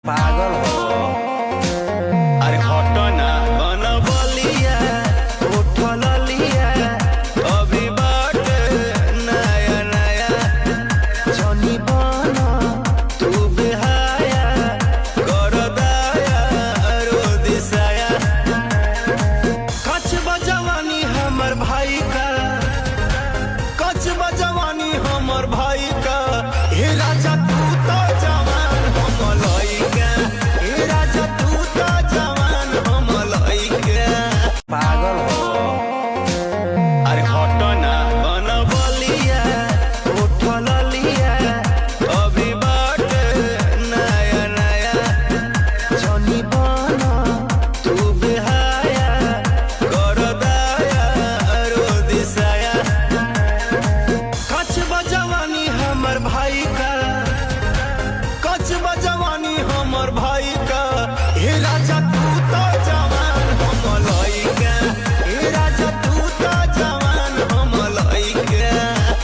पागल हो। अरे हटो ना कौन बलिया उठल लिया अभी बाट नया नया जनी बना तू बेहाया कर दाया रो दिसाया कच बजवानी हमर भाई का कच बजवानी हमर भाई का हे राजा तू तो जवान हम लइका हे राजा तू तो जवान हम लइका पागल हो। अरे हटो ना कौन बलिया उठल लिया अभी बाट नया नया जनी बना तू बेहाया कर दाया रो दिसाया कच बजवानी हमर भाई का कच बजवानी हमर भाई का हे राजा